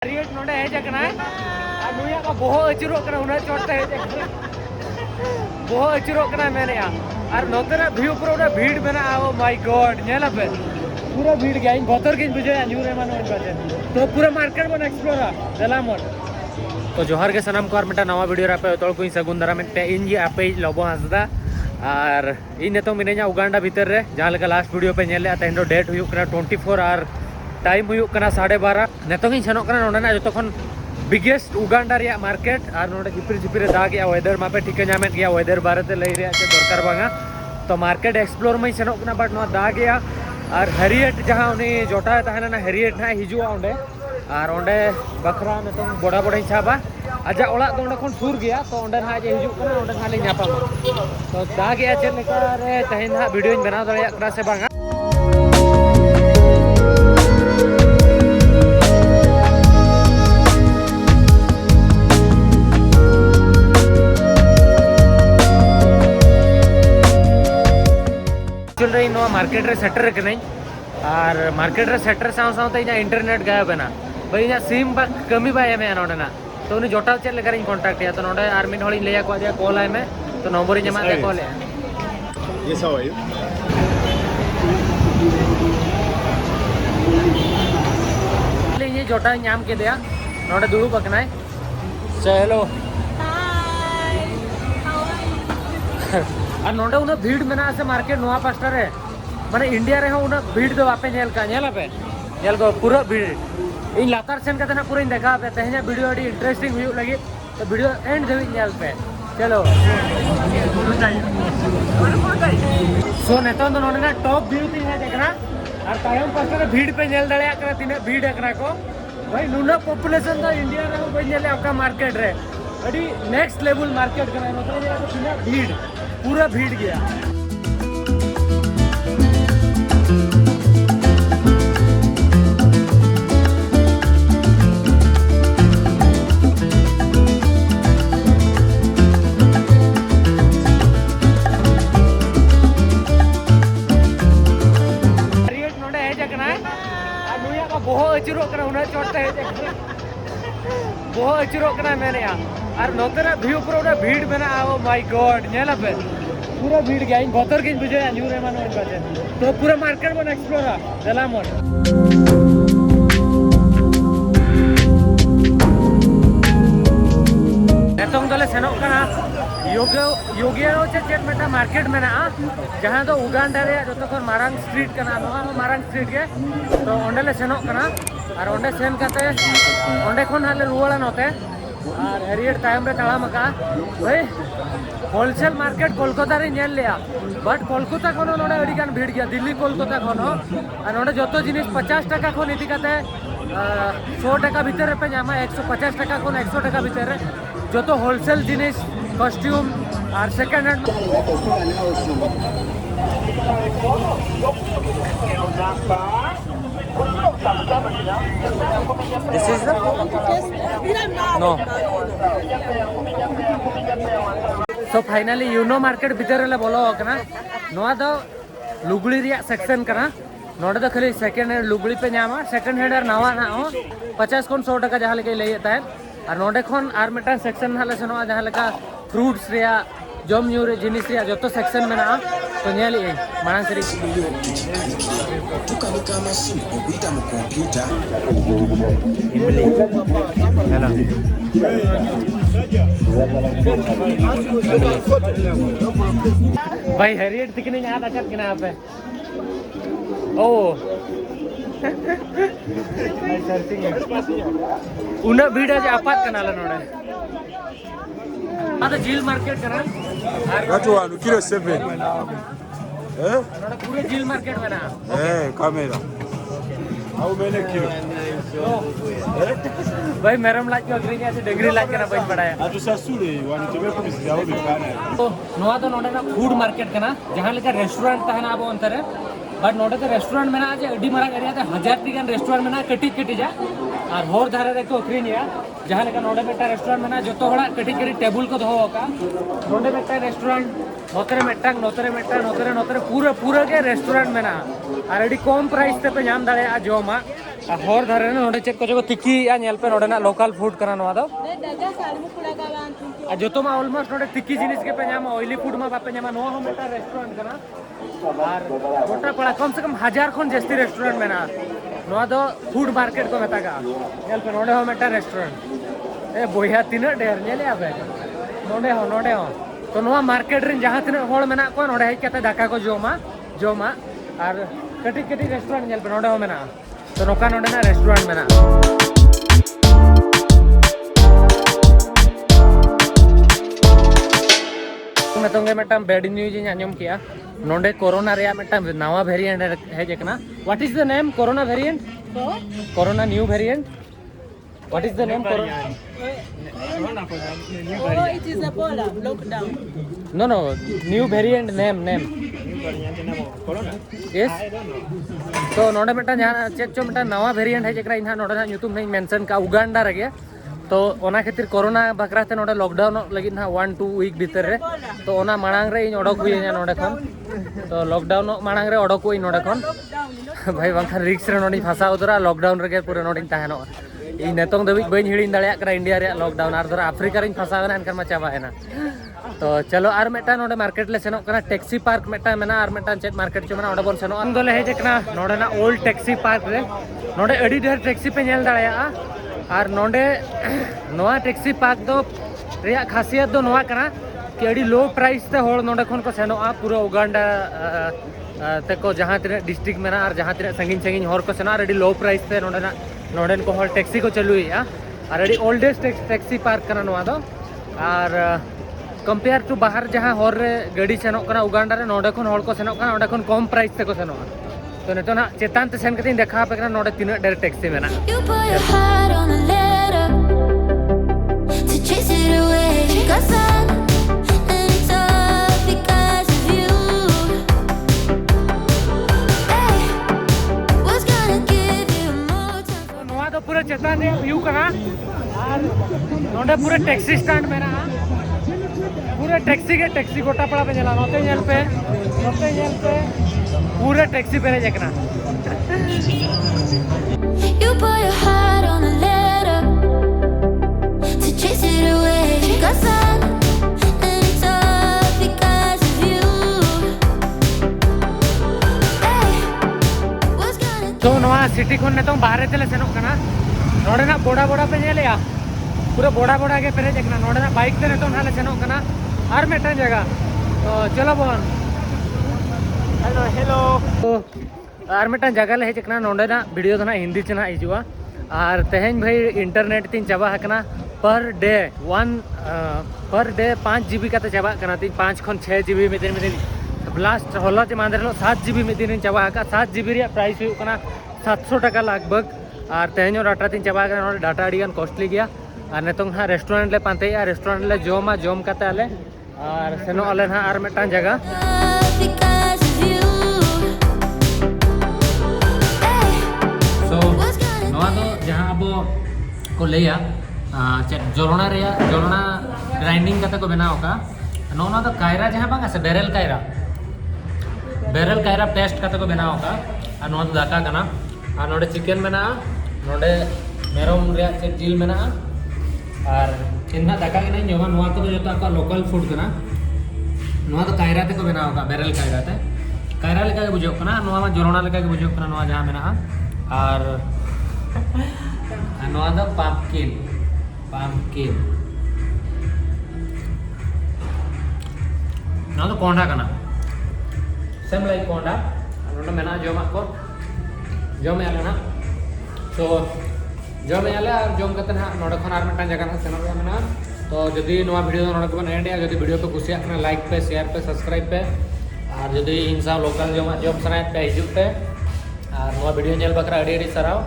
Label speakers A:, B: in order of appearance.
A: हरियट नोडे hedge अकना आ नुया का बोहो अचुरो कना उना चोट हेज अकना बोहो अचुरो कना मेने और नोतरा व्यू पूरा भीड़ मेना ओ माय गॉड नेला पे पूरा भीड़ गया इन बतर के बुझे न्यूरे मानो इन बाते तो पूरा मार्केट बन एक्सप्लोर दलामोन तो जोहार के सनम को और मिटा नवा वीडियो रापे तोल को सगुन दारा में इन जी आपे लोबो हंसदा और इन नेतो मिनेजा उगांडा भीतर रे जहां लगा लास्ट वीडियो पे नेले तेन डेट हुयु कना 24 और टाइम हुयु कना 12:30 नेतो गिन सेनोक कना नोडना जतखन बिगेस्ट उगांडा रिया मार्केट और नोडे झिपिर झिपिर दाग गया वेदर मापे ठीके नामेत गया वेदर बारेते लई रिया चे दरकार बांगा तो मार्केट एक्सप्लोर में सेनोक कना बट नो दाग गया और हरियट जहां उनी जोटा तहना ना हरियट ना हिजुआ ओंडे और ओंडे बकरा नेतो बड़ा बड़ा छाबा आजा ओड़ा तो ओंडे खन सुर गया तो ओंडे ना जे हिजु कना ओंडे खाली नापामा तो दाग गया चे लेका रे तहेन ना वीडियो बनाव दड़िया कना से बांगा मार्केट रे सेटर कनाई और मार्केट रे सेटर साव सावते इना इंटरनेट गायब है ना भाई इना सिम बा कमी बा एमे नोडना तो उनी जोटा चेक लेकर कांटेक्ट या तो नोडे आर मिन होली लेया को दिया कॉल आय में तो नंबर जमा दे कॉल है
B: Yes, how are you?
A: ले ये जोटा नाम के दिया नोडे दुरु पकनाय चलो
C: Hi. How are you?
A: और नोडे उना भीड़ मेना से मार्केट नोआ पास्टर है माने इंडिया रे हो उना भीड़ दो आपे नेल का नेला पे नेल को पूरा भीड़ इन लातार सेन का तना पूरा इन देखा पे तहना वीडियो अडी इंटरेस्टिंग व्यू लगी तो वीडियो एंड देवी नेल पे चलो सो नेतो तो नोने ना टॉप व्यू थी है देखना और तायम पास्टर भीड़ पे नेल दड़या करे तिने भीड़ एकरा को भाई नुना पॉपुलेशन दा इंडिया रे हो नेले आपका मार्केट रे अडी नेक्स्ट लेवल मार्केट करा मतलब ये तिने भीड़ पूरा भीड़ गया बोहो अचुरो कना उना चोट हेज अकना बोहो अचुरो कना मेने और नोतरा व्यू पूरा भीड़ मेना ओ माय गॉड नेला पे पूरा भीड़ गया इन बतर के बुझे न्यूरे मानो इन बाते तो पूरा मार्केट बन एक्सप्लोर दलामोन नेतोंग दले सेनोक कना योगियारो चेक मेटा मार्केट मेना जहां तो उगांडा रे जतो खन मारांग स्ट्रीट कना नो मारांग स्ट्रीट के तो ओंडे सेनोक कना और ओंडे सेन काते ओंडे खन हाले रुवाला नोते और हरियर टाइम रे ताळामका भाई होलसेल मार्केट कोलकाता रे नेल लिया बट कोलकाता खन नोडे अडी गान भीड़ गया दिल्ली कोलकाता खन और नोडे जतो जिनिस 50 टका खन इति काते 100 टका भीतर पे जामा 150 टका खन 100 टका भीतर जो तो होलसेल जिनिस कॉस्ट्यूम और second hand This is the no so finally यूनो मार्केट भीतर ले बोलो कना नोआ दो लुगड़ी रिया सेक्शन कना नोडे तो खाली सेकंड हैंड लुगड़ी पे नामा सेकंड हैंड और नवा ना हो 50 कोन 100 टका जहां लेके लेता है और नोडे खन आर मेटा सेक्शन हाले सेनो जहां लेका फ्रूट्स रिया जम न्यू रे जिनिस रिया जतो सेक्शन में ना तो नेली माना सरी हेलो भाई हरियर तिकने यहाँ आकर किना पे ओ उना भीड़ आज आपात कनाला नोडे आता झील मार्केट करा
B: Watu wa kilo 7.
A: नोडे पूरे झील मार्केट में ना
B: Kamera. How many kilo?
A: भाई मेरम लाज को अग्री के डंगरी लाज करना बन पड़ा है
B: Atusasule wanatembea kwa misiao bikana.
A: तो नोआ तो नोडे ना फूड मार्केट कना जहां लेका रेस्टोरेंट तहना अब अंतर है बट नोडे तो रेस्टोरेंट में ना आज अडी मारा एरिया ते 1000 टिकन रेस्टोरेंट में ना कटी कटी जा और होर धारे रे को अखरी निया जहां लेका नोडे बेटा रेस्टोरेंट में ना जतो बड़ा कटी कटी टेबल को दोहो का नोडे बेटा रेस्टोरेंट नोतरे पूरा पूरा के रेस्टोरेंट में ना और अडी कम प्राइस ते पे नाम दाड़े आ जोमा हर धारे नोडे चेक को जो तिकी या नेल पे नोडे ना लोकल फूड कना नवा दो
C: daga salmu kuda kawan
A: आ जो तो मा ऑलमोस्ट नोडे तिकी जिनिस के पे ᱧᱟᱢᱟ ऑयली फूड मा बापे ᱧᱟᱢᱟ नोवा हम मेटा रेस्टोरेंट कना और गोटा पड़ा कम से कम 1000 खन जस्ती रेस्टोरेंट मेना नोवा दो फूड मार्केट को मेता का नेल पे नोडे हम मेटा रेस्टोरेंट ए बोया तीना ढेर नेले आबे नोडे हो तो नोवा मार्केट रिन जहां तीना होड़ मेना को नोडे हेज कते दाका को जोमा और कटी कटी रेस्टोरेंट नेल पे नोडे हो मेना तो नोका नोडे ना रेस्टोरेंट मेना मतोंगे मेटा बैड न्यूज इन आंजम किया नोडे कोरोना रे मेटा नवा वेरिएंट हेज एकना what is the name corona variant corona new variant what is the name corona
C: oh it is Ebola lockdown
A: no new variant name yes तो नोडे मेटा जहां चेक चो मेटा नवा वेरिएंट हेज एकरा इनहा नोडे ना ᱧᱩᱛᱩᱢ नहीं मेंशन का उगांडा रे तो ओना खातिर कोरोना बकराते नोडे लॉकडाउन लगी ना 1-2 वीक भीतर रे तो ओना मांग रे इन ओडक हुइया नोडे खन तो लॉकडाउन मांग रे ओडक हुइ नोडे खन भाई बांखा रिक्स रे नोडी फसा उतरा लॉकडाउन रे पूरे नोडी ताहेनो इ नेतोंग दबि बइन हिडिन दाड़िया करा इंडिया रे लॉकडाउन आर धरा अफ्रीका रे फसावेना एनकर मा चाबाएना तो चलो आर मेटा नोडे मार्केट ले सेनो कना टैक्सी पार्क मेटा मेना आर मेटा चेक मार्केट चो मेना ओडे बोन सेनो अंदोले हेज कना नोडे ना ओल्ड टैक्सी पार्क रे नोडे एडी ढेर टैक्सी पे नेल दाड़िया और नोडे नोआ टैक्सी पार्क दो रिया खासियत दो नोआ कना कि एडी लो प्राइस ते होड़ नोडे खन को सेनोआ पूरा उगांडा ते को जहां तिने डिस्ट्रिक्ट मेना और जहां तिने संगिन होर को सेना एडी लो प्राइस ते नोडे को होड़ टैक्सी को चलुइया और एडी ओल्डेस्ट टैक्सी पार्क कना नोआ दो और कंपेयर टू बाहर जहां होर रे गाड़ी सेनो कना उगांडा रे नोडे खन होड़ को सेनो कना ओडे खन कम प्राइस ते को सेनोआ तो नेतो ना चेतान ते सेन कते देखा पे कना नोडे तीना डेर टैक्सी मेना
D: You put your heart on a letter to chase it away. Got sun and it's all because of you. Hey, what's gonna give you more time?
A: नोआ तो पूरा चेतान रे व्यू कना और नोडे पूरा टैक्सी स्टैंड मेना पूरा टैक्सी गोटा पड़ा पे चला नोते नेल पे पूरा टैक्सी पे देखना
D: You put your heart on a letter to chase it away. Got sun and it's all because of you. Hey, what's gonna
A: तो नोआ सिटी खन ने तो बाहर चले सेनो कना नोडे ना बोड़ा पे नेलेया पूरा बोड़ा के पेरे देखना नोडे ना बाइक ते ने तो नाले सेनो कना और मेटा जगह तो चलो बोन हेलो तो और मेटा जगह ले हेजना नोडे ना वीडियो ना हिंदी चना हिजुआ और तेहेन भाई इंटरनेट तीन चाबा हकना पर डे 5 GB का चाबा कना तीन 5 खन 6 GB में दिन ब्लास्ट होला चे मांदर 7 GB में दिन चाबा हका 7 GB रे प्राइस हुई कना 700 टका लगभग और तेहेन डाटा तीन चाबा कना डाटा अडिगान कॉस्टली गया और नेतों हाँ रेस्टोरेंट ले पांतेया रेस्टोरेंट ले जोम काते आले और सेनो आले ना और मेटा जगह
D: because of you. Hey,
A: सो नवा तो जहाँ अब को लेया जोलना ग्राइंडिंग करते को बनाओ का नोना तो कायरा जहाँ बांगा से बेरल कायरा पेस्ट करते को बनाओ का और नोना तो दाका कना और नोडे चिकन बना नोडे मेरोम रे चेक जिल बना और इन्ना दाका के नहीं जोमा नोआ को तो जो आपका लोकल फूड कना नोआ तो कायरा ते को बनाओ का बेरल कायरा लेका के बुझो कना नोआ में जोलना लेका के बुझो कना नोआ जहाँ मेना और नोआ तो पम्पकिन नोआ तो कोंडा कना सेम लाइक कोंडा नोडे मेना जोमा को जोम आले ना तो जोम आले और जोम करते ना नोडे खन आर मेटा जगह ना सेनो मेना तो जदि नोआ वीडियो नोडे को एंड या जदि वीडियो पे कुसिया कना लाइक पे शेयर पे सब्सक्राइब पे और जदि इंसा लोकल जोम सनायत पे हिजुक पे और नोआ वीडियो नेल बकरा अडी सराव